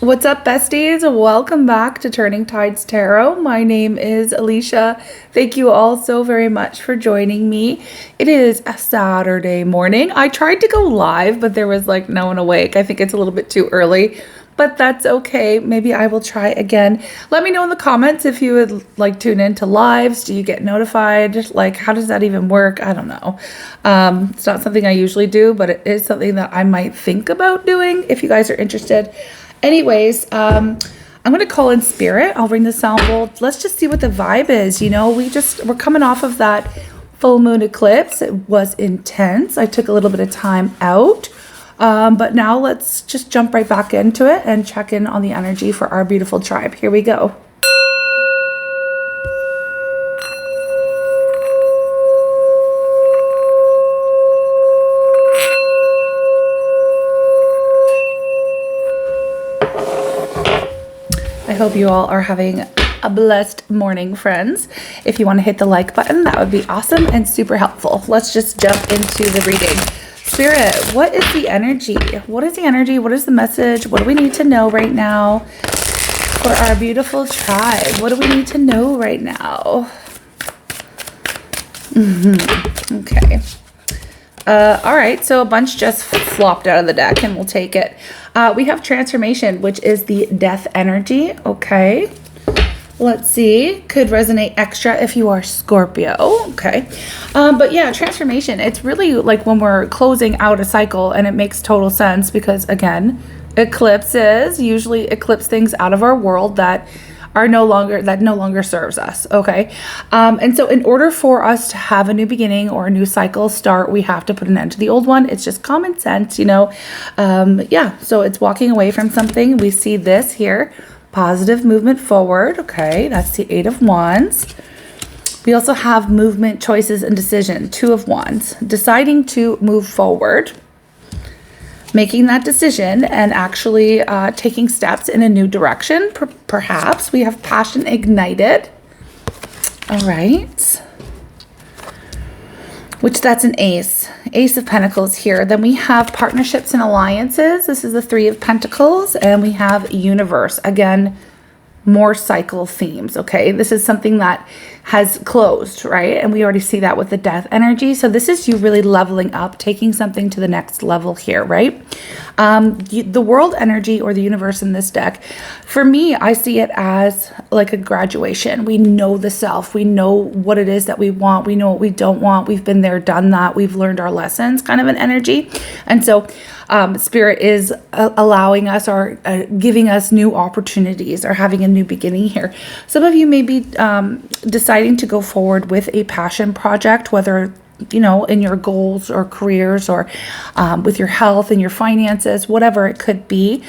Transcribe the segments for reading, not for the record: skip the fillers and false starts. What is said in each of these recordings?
What's up, besties? Welcome back to Turning Tides Tarot. My name is Alishia. Thank you all so very much for joining me. It is a Saturday morning. I tried to go live, but there was like no one awake. I think it's a little bit too early, but that's okay. Maybe I will try again. Let me know in the comments if you would like tune into lives. Do you get notified? Like, how does that even work? I don't know. It's not something I usually do, but it is something that I might think about doing if you guys are interested. Anyways, I'm going to call in spirit. I'll ring the sound bowl. Let's just see what the vibe is. You know, we're coming off of that full moon eclipse. It was intense. I took a little bit of time out. But now let's just jump right back into it and check in on the energy for our beautiful tribe. Here we go. I hope you all are having a blessed morning, friends. If you want to hit the like button, that would be awesome and super helpful. Let's just jump into the reading. Spirit, what is the energy? What is the energy? What is the message? What do we need to know right now for our beautiful tribe? What do we need to know right now? Okay. All right, so a bunch just flopped out of the deck and we'll take it. We have transformation, which is the death energy. Okay. Let's see. Could resonate extra if you are Scorpio. Okay. But yeah, transformation. It's really like when we're closing out a cycle, and it makes total sense because, again, eclipses usually eclipse things out of our world that no longer serves us. Okay. And so in order for us to have a new beginning or a new cycle start, we have to put an end to the old one. It's just common sense, you know? Yeah. So it's walking away from something. We see this here, positive movement forward. Okay. That's the 8 of Wands. We also have movement, choices, and decision, 2 of Wands, deciding to move forward, making that decision and actually taking steps in a new direction. Perhaps we have passion ignited. All right. Which that's an ace of Pentacles here. Then we have partnerships and alliances. This is the 3 of Pentacles, and we have universe. Again, more cycle themes. Okay. This is something that has closed, right? And we already see that with the death energy. So this is you really leveling up, taking something to the next level here, right? The world energy or the universe in this deck, for me, I see it as like a graduation. We know the self. We know what it is that we want. We know what we don't want. We've been there, done that. We've learned our lessons, kind of an energy. And so Spirit is allowing us or giving us new opportunities or having a new beginning here. Some of you may be deciding to go forward with a passion project, whether you know, in your goals or careers or with your health and your finances, whatever it could be,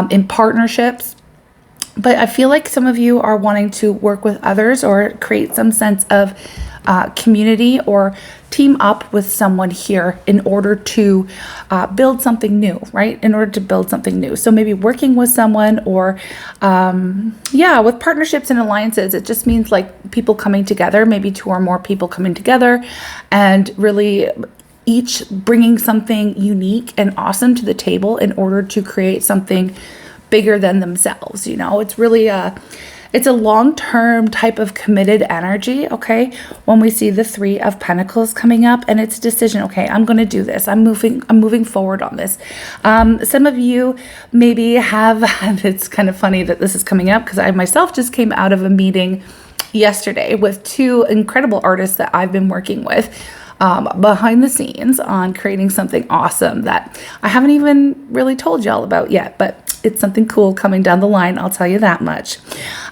in partnerships. But I feel like some of you are wanting to work with others or create some sense of community or team up with someone here in order to build something new, right? In order to build something new. So maybe working with someone or, yeah, with partnerships and alliances, it just means like people coming together, maybe 2 or more people coming together and really each bringing something unique and awesome to the table in order to create something bigger than themselves. You know, it's really it's a long-term type of committed energy, okay? When we see the 3 of Pentacles coming up and it's a decision, okay, I'm going to do this. I'm moving forward on this. Some of you maybe have, it's kind of funny that this is coming up because I myself just came out of a meeting yesterday with 2 incredible artists that I've been working with behind the scenes on creating something awesome that I haven't even really told y'all about yet, but it's something cool coming down the line. I'll tell you that much.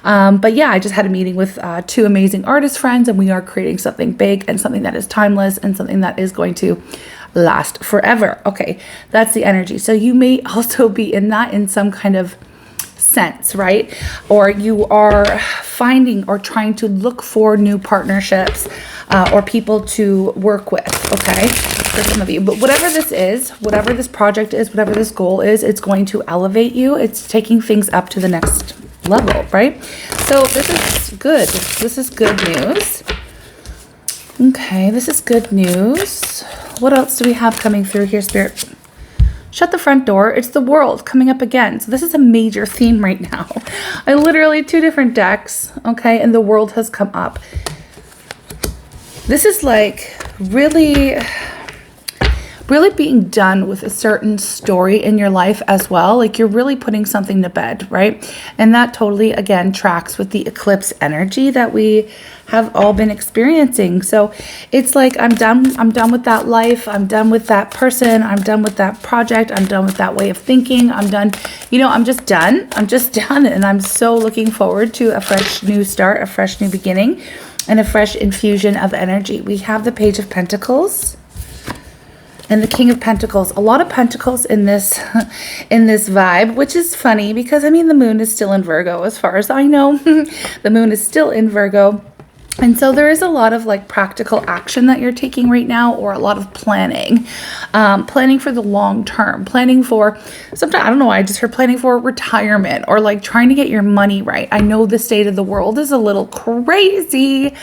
But yeah, I just had a meeting with 2 amazing artist friends, and we are creating something big and something that is timeless and something that is going to last forever. Okay, that's the energy. So you may also be in that in some kind of sense, right? Or you are finding or trying to look for new partnerships or people to work with, okay? For some of you. But whatever this is, whatever this project is, whatever this goal is, it's going to elevate you. It's taking things up to the next level, right? So this is good. This is good news. Okay, this is good news. What else do we have coming through here, Spirit? shut the front door. It's the world coming up again. So this is a major theme right now. I literally 2 different decks, okay, and the world has come up. This is like really being done with a certain story in your life as well. Like you're really putting something to bed, right? And that totally, again, tracks with the eclipse energy that we have all been experiencing. So it's like, I'm done with that life. I'm done with that person. I'm done with that project. I'm done with that way of thinking. I'm done. You know, I'm just done. And I'm so looking forward to a fresh new start, a fresh new beginning, and a fresh infusion of energy. We have the Page of Pentacles and the King of Pentacles. A lot of pentacles in this vibe, which is funny because I mean the moon is still in Virgo as far as I know. The moon is still in Virgo. And so there is a lot of like practical action that you're taking right now, or a lot of planning, planning for the long term, planning for sometimes, I don't know why I just heard planning for retirement, or like trying to get your money right. I know the state of the world is a little crazy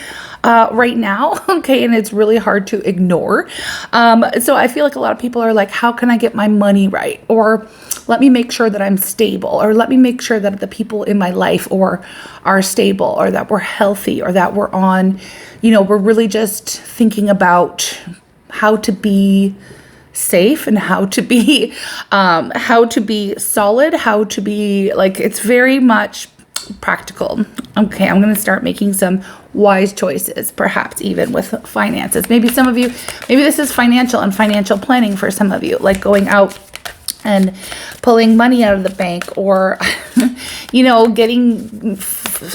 right now. Okay. And it's really hard to ignore. So I feel like a lot of people are like, how can I get my money right? Or let me make sure that I'm stable, or let me make sure that the people in my life are stable, or that we're healthy, or that we're on, you know, we're really just thinking about how to be safe and how to be solid, how to be like, it's very much practical. Okay, I'm going to start making some wise choices, perhaps even with finances. Maybe some of you, maybe this is financial and financial planning for some of you, like going out and pulling money out of the bank, or, you know, getting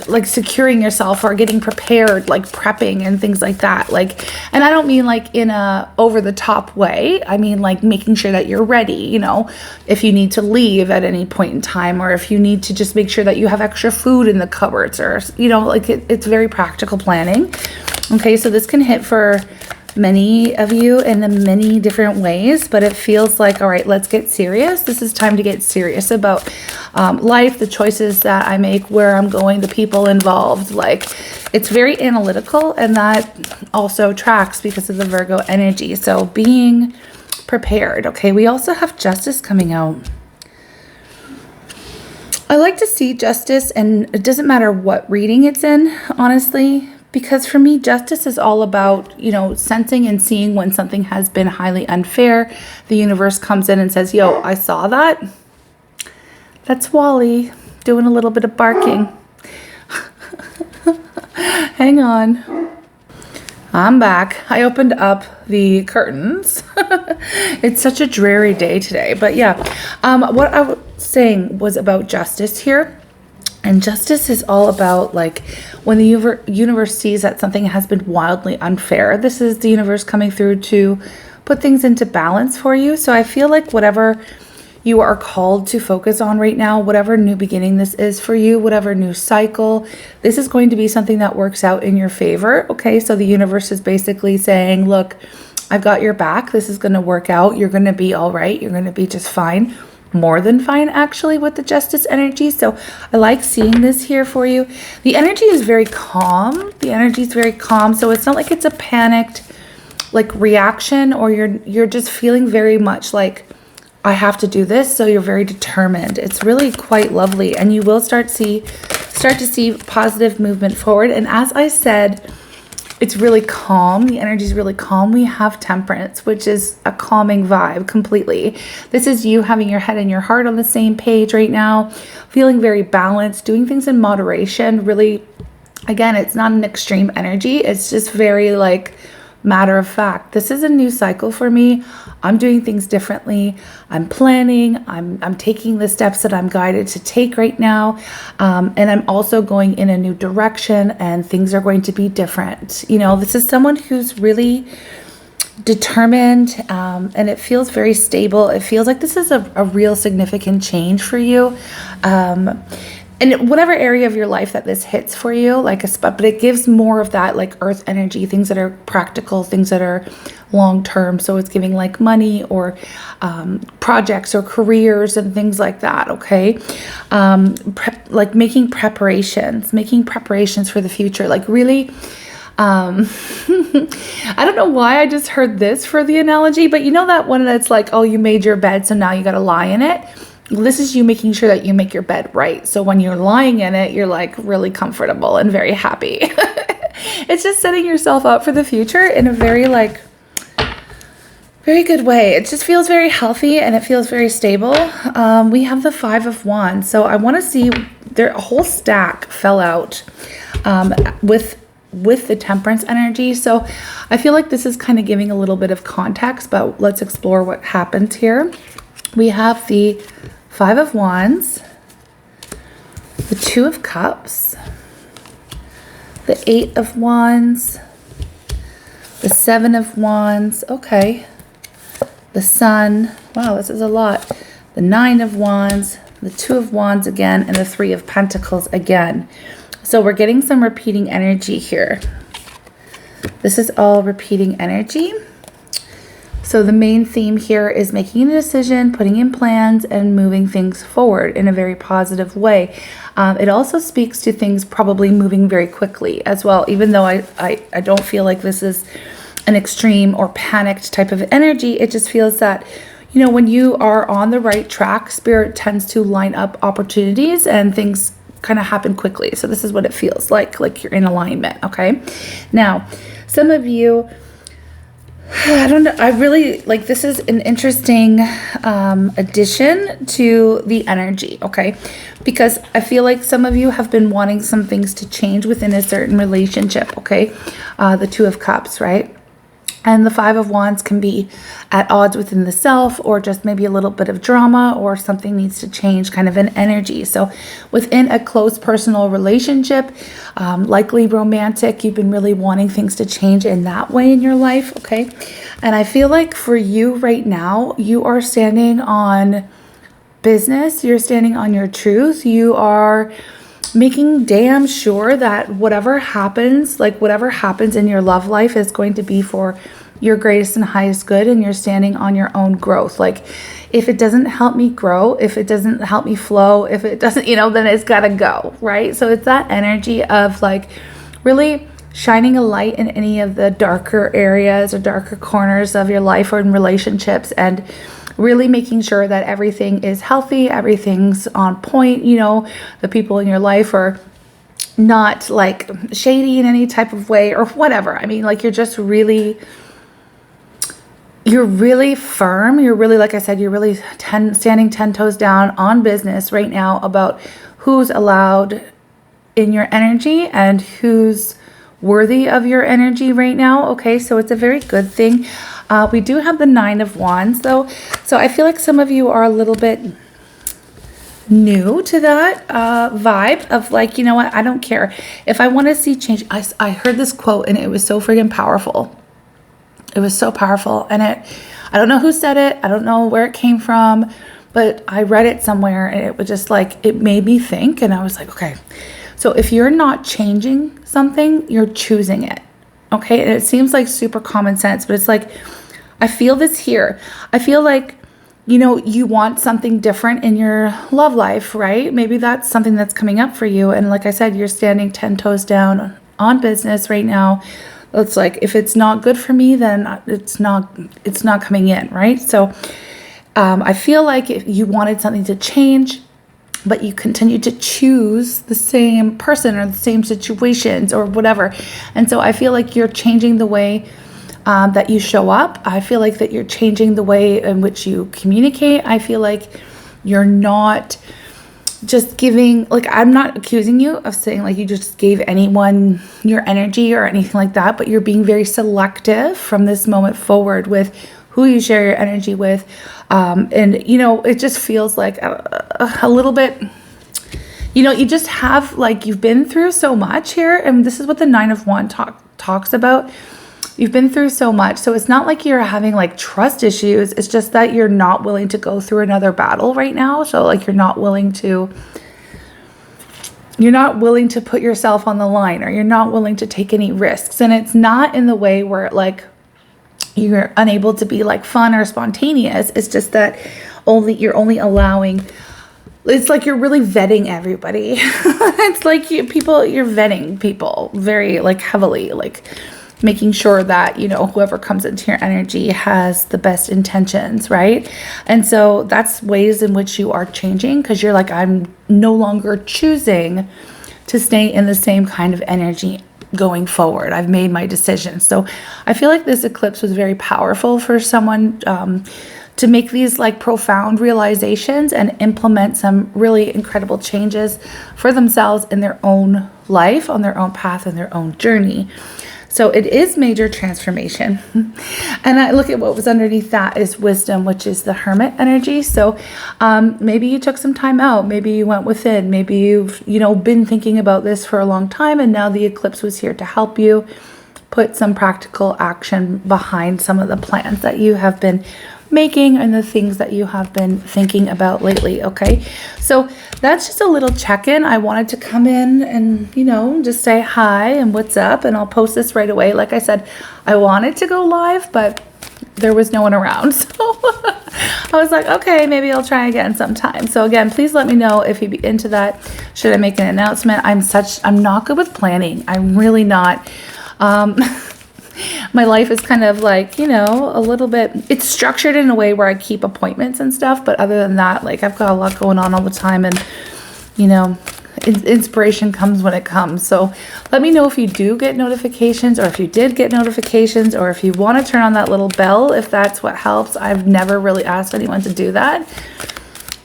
like securing yourself, or getting prepared, like prepping and things like that. Like, and I don't mean like in a over the top way. I mean, like making sure that you're ready, you know, if you need to leave at any point in time, or if you need to just make sure that you have extra food in the cupboards, or, you know, like it's very practical planning. Okay. So this can hit for many of you in many different ways, but it feels like, all right, let's get serious. This is time to get serious about life, the choices that I make, where I'm going, the people involved. Like, it's very analytical, and that also tracks because of the Virgo energy. So being prepared. Okay, we also have Justice coming out. I like to see Justice, and it doesn't matter what reading it's in, honestly, because for me, justice is all about, you know, sensing and seeing when something has been highly unfair. The universe comes in and says, yo, I saw that. That's Wally doing a little bit of barking. Hang on. I'm back. I opened up the curtains. It's such a dreary day today. But yeah, what I was saying was about justice here. And justice is all about like when the universe sees that something has been wildly unfair. This is the universe coming through to put things into balance for you. So I feel like whatever you are called to focus on right now, whatever new beginning this is for you, whatever new cycle, this is going to be something that works out in your favor. Okay, so the universe is basically saying, look, I've got your back. This is going to work out. You're going to be all right. You're going to be just fine. More than fine, actually, with the justice energy. So I like seeing this here for you. The energy is very calm. The energy is very calm. So it's not like it's a panicked like reaction, or you're just feeling very much like, I have to do this. So you're very determined. It's really quite lovely. And you will start to see positive movement forward. And as I said, it's really calm. The energy is really calm. We have Temperance, which is a calming vibe completely. This is you having your head and your heart on the same page right now, feeling very balanced, doing things in moderation. Really, again, it's not an extreme energy. It's just very like matter of fact. This is a new cycle for me. I'm doing things differently. I'm planning. I'm taking the steps that I'm guided to take right now. And I'm also going in a new direction, and things are going to be different. You know, this is someone who's really determined, and it feels very stable. It feels like this is a real significant change for you. And whatever area of your life that this hits for you, but it gives more of that like earth energy, things that are practical, things that are long term. So it's giving like money, or projects or careers and things like that. Okay. Like making preparations for the future, like really I don't know why I just heard this for the analogy, but you know that one that's like, oh, you made your bed, so now you got to lie in it. Well, this is you making sure that you make your bed right. So when you're lying in it, you're like really comfortable and very happy. It's just setting yourself up for the future in a very very good way. It just feels very healthy and it feels very stable. We have the 5 of Wands. So I want to see a whole stack fell out with the Temperance energy. So I feel like this is kind of giving a little bit of context, but let's explore what happens here. We have the 5 of Wands, the 2 of Cups, the 8 of Wands, the 7 of Wands. Okay. The Sun, wow, this is a lot. The 9 of Wands, the 2 of Wands again, and the 3 of Pentacles again. So we're getting some repeating energy here. This is all repeating energy. So the main theme here is making a decision, putting in plans, and moving things forward in a very positive way. It also speaks to things probably moving very quickly as well, even though I don't feel like this is an extreme or panicked type of energy. It just feels that, you know, when you are on the right track, Spirit tends to line up opportunities and things kind of happen quickly. So this is what it feels like you're in alignment. Okay. Now, some of you, I don't know, I really like, this is an interesting addition to the energy. Okay. Because I feel like some of you have been wanting some things to change within a certain relationship. Okay. The 2 of Cups, right? And the 5 of Wands can be at odds within the self, or just maybe a little bit of drama, or something needs to change, kind of an energy. So within a close personal relationship, likely romantic, you've been really wanting things to change in that way in your life. Okay. And I feel like for you right now, you are standing on business. You're standing on your truth. You are making damn sure that whatever happens in your love life is going to be for your greatest and highest good, and you're standing on your own growth. Like, if it doesn't help me grow, if it doesn't help me flow, if it doesn't, then it's got to go, right? So it's that energy of like really shining a light in any of the darker areas or darker corners of your life or in relationships, and really making sure that everything is healthy, everything's on point, the people in your life are not like shady in any type of way or whatever. I mean, like, you're really firm. You're really, like I said, you're really standing 10 toes down on business right now about who's allowed in your energy and who's worthy of your energy right now. Okay, so it's a very good thing. We do have the 9 of Wands though. So I feel like some of you are a little bit new to that vibe of like, you know what, I don't care. If I want to see change, I heard this quote and it was so friggin' powerful. It was so powerful. And I don't know who said it. I don't know where it came from, but I read it somewhere and it was just like, it made me think. And I was like, okay, so if you're not changing something, you're choosing it. Okay. And it seems like super common sense, but it's like, I feel this here. I feel like, you want something different in your love life, right? Maybe that's something that's coming up for you. And like I said, you're standing 10 toes down on business right now. It's like, if it's not good for me, then it's not coming in, right? So I feel like if you wanted something to change, but you continue to choose the same person or the same situations or whatever. And so I feel like you're changing the way that you show up. I feel like that you're changing the way in which you communicate. I feel like you're not just giving, like, I'm not accusing you of saying like you just gave anyone your energy or anything like that, but you're being very selective from this moment forward with who you share your energy with. And, it just feels like a little bit, you just have, like, you've been through so much here. And this is what the 9 of Wands talks about. You've been through so much. So it's not like you're having like trust issues. It's just that you're not willing to go through another battle right now. So like you're not willing to put yourself on the line, or you're not willing to take any risks. And it's not in the way where like you're unable to be like fun or spontaneous. It's just that you're only allowing it's like you're really vetting everybody. It's like you're vetting people very like heavily, like making sure that, you know, whoever comes into your energy has the best intentions, right? And so that's ways in which you are changing, because you're like, I'm no longer choosing to stay in the same kind of energy going forward. I've made my decision. So I feel like this eclipse was very powerful for someone to make these like profound realizations and implement some really incredible changes for themselves in their own life, on their own path, and their own journey. So it is major transformation. And I look at what was underneath that is wisdom, which is the hermit energy. So maybe you took some time out. Maybe you went within. Maybe you've, you know, been thinking about this for a long time, and now the eclipse was here to help you put some practical action behind some of the plans that you have been making and the things that you have been thinking about lately. Okay, so that's just a little check-in. I wanted to come in and, you know, just say hi and what's up, and I'll post this right away. Like I said, I wanted to go live, but there was no one around, so I was like, okay, maybe I'll try again sometime. So again, please let me know if you'd be into that. Should I make an announcement? I'm not good with planning. I'm really not. My life is kind of like, you know, a little bit, it's structured in a way where I keep appointments and stuff. But other than that, like, I've got a lot going on all the time, and, you know, inspiration comes when it comes. So let me know if you do get notifications, or if you did get notifications, or if you want to turn on that little bell, if that's what helps. I've never really asked anyone to do that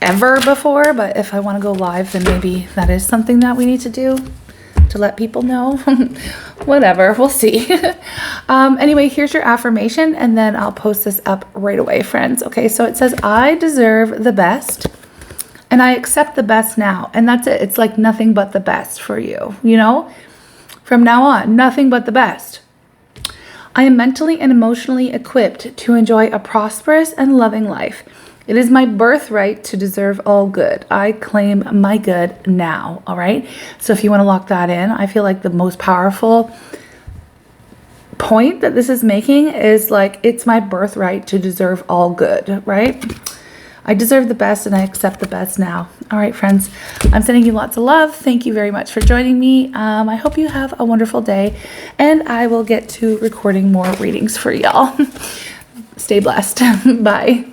ever before, but if I want to go live, then maybe that is something that we need to do, to let people know. Whatever, we'll see. Anyway, here's your affirmation, and then I'll post this up right away, friends. Okay, so it says, I deserve the best, and I accept the best now. And that's it. It's like nothing but the best for you, you know? From now on, nothing but the best. I am mentally and emotionally equipped to enjoy a prosperous and loving life. It is my birthright to deserve all good. I claim my good now. All right. So if you want to lock that in, I feel like the most powerful point that this is making is like, it's my birthright to deserve all good, right? I deserve the best, and I accept the best now. All right, friends, I'm sending you lots of love. Thank you very much for joining me. I hope you have a wonderful day, and I will get to recording more readings for y'all. Stay blessed. Bye.